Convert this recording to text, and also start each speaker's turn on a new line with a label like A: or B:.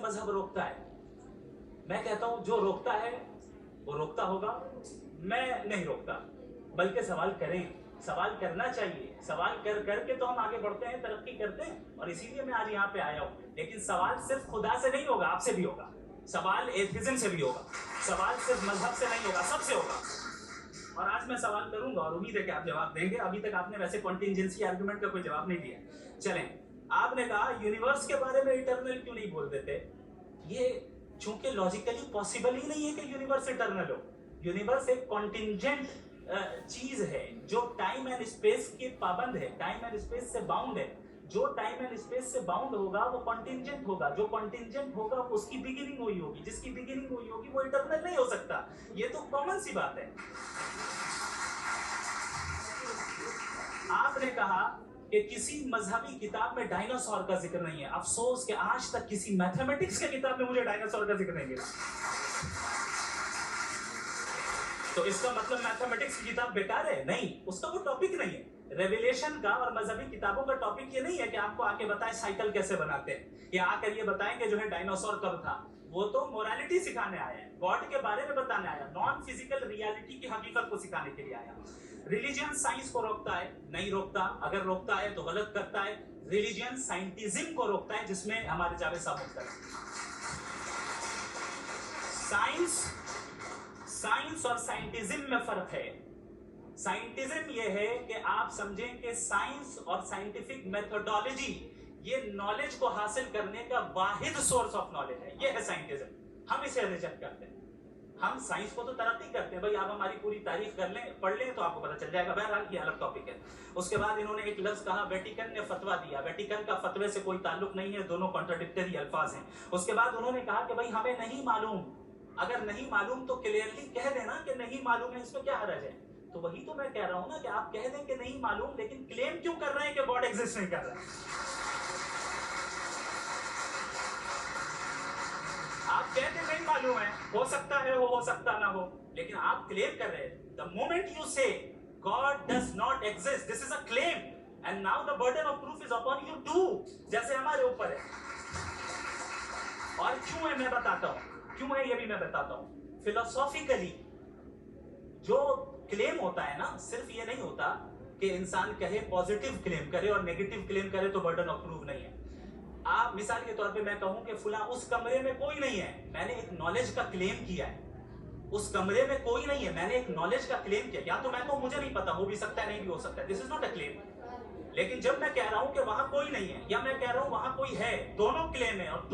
A: मजहब रोकता है? मैं कहता हूं जो रोकता है वो रोकता होगा, मैं नहीं रोकता, बल्कि सवाल करें, सवाल करना चाहिए। सवाल कर करके तो हम आगे बढ़ते हैं, तरक्की करते हैं, और इसीलिए मैं आज यहाँ पे आया हूँ। लेकिन सवाल सिर्फ खुदा से नहीं होगा, आपसे भी होगा। सवाल एथिज्म से भी होगा, सवाल सिर्फ मजहब से नहीं होगा, सबसे होगा। और आज मैं सवाल करूंगा और उम्मीद है कि आप जवाब देंगे। अभी तक आपने वैसे कॉन्टिंजेंसी आर्गुमेंट का कोई जवाब नहीं दिया। चलें, आपने कहा यूनिवर्स के बारे में इटर्नल क्यों नहीं बोल देते? ये चूंकि लॉजिकली पॉसिबल ही नहीं है कि यूनिवर्स इटर्नल हो। यूनिवर्स एक कॉन्टिंजेंट चीज है जो टाइम एंड स्पेस के पाबंद है, टाइम एंड स्पेस से बाउंड है। जो टाइम एंड स्पेस से बाउंड होगा वो कॉन्टिंजेंट होगा, जो कॉन्टिंजेंट होगा वो उसकी बिगिनिंग हुई होगी, जिसकी बिगिनिंग हुई होगी वो इटर्नल नहीं हो सकता। ये तो कॉमन सी बात है। आपने कहा कि किसी मजहबी किताब में डायनासोर का जिक्र नहीं है। अफसोस कि आज तक किसी मैथमेटिक्स के किताब में मुझे डायनासोर का जिक्र नहीं मिला। तो इसका मतलब मैथमेटिक्स की किताब बेकार है? नहीं, उसका वो टॉपिक नहीं है। रेवलेशन का और मजहबी किताबों का टॉपिक ये नहीं है कि आपको आके बताएं साइकिल कैसे बनाते हैं, या आकर ये बताएं कि जो है डायनासोर कब था। वो तो मोरालिटी सिखाने आया है, गॉड के बारे में बताने आया, नॉन फिजिकल रियलिटी की हकीकत को सिखाने के लिए आया। रिलीजियन साइंस को रोकता है? नहीं रोकता। अगर रोकता है तो गलत करता है। रिलीजियन साइंटिज्म को रोकता है, जिसमें हमारे जावेद साहब मुफ्ती हैं। साइंस और साइंटिज्म में फर्क है। साइंटिज्म ये है कि आप समझें कि साइंस और साइंटिफिक मेथोडोलॉजी ये नॉलेज को हासिल करने का वाहिद सोर्स ऑफ नॉलेज है। ये है साइंटिज्म। हम इसे रिजेक्ट करते हैं। हम साइंस को तो तरक्की करते हैं, भाई आप हमारी पूरी तारीफ कर लें, पढ़ लें तो आपको पता चल जाएगा। बहरहाल ये अलग टॉपिक है। उसके बाद इन्होंने एक लफ्ज कहा, वेटिकन ने फतवा दिया। वेटिकन का फतवे से कोई ताल्लुक नहीं है, दोनों कॉन्ट्राडिक्टरी अल्फाज हैं। उसके बाद उन्होंने कहा कि भाई हमें नहीं मालूम। अगर नहीं मालूम तो क्लियरली कह देना कि नहीं मालूम है, इसमें क्या हर्ज है? तो वही तो मैं कह रहा हूं ना कि आप कह दें कि नहीं मालूम, लेकिन क्लेम क्यों कर रहे हैं कि गॉड एग्जिस्ट नहीं कर रहा है? आप कहते नहीं मालूम है, हो सकता है हो सकता ना हो, लेकिन आप क्लेम कर रहे हैं। The moment you say God does not exist, this is a claim, and now the burden of proof is upon you too, जैसे हमारे ऊपर है। और क्यों है मैं बताता हूं, क्यों है ये भी मैं बताता हूं। फिलोसॉफिकली जो क्लेम होता है ना, सिर्फ ये नहीं होता कि इंसान कहे पॉजिटिव क्लेम करे और नेगेटिव क्लेम करे तो बर्डन ऑफ प्रूफ नहीं है। आप मिसाल के तौर पे मैं कहूं कि फुला उस कमरे में कोई नहीं है, मैंने एक नॉलेज का क्लेम किया है। उस कमरे में कोई नहीं है, मैंने एक नॉलेज का क्लेम किया। या तो मैं कहूं मुझे नहीं पता, हो भी सकता है नहीं भी हो सकता है, this is not a claim. लेकिन जब मैं कह रहा हूं कि वहां कोई नहीं है, या मैं कह रहा हूं वहां कोई है, दोनों क्लेम है। और